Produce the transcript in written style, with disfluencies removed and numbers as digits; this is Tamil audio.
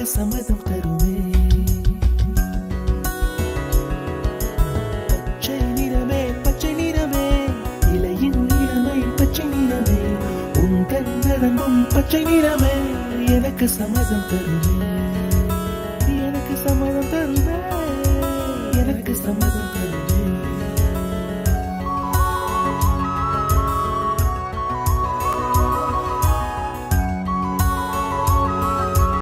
எனக்கு சம்மதம் தருமே. பச்சை நிறமே பச்சை நிறமே, இலையின் நிறமை பச்சை நிறமே, உந்தன் நரம்பும் பச்சை நிறமே, எனக்கு சம்மதம் தருமே, எனக்கு சம்மதம் தருமே, எனக்கு சம்மதம் தருமே.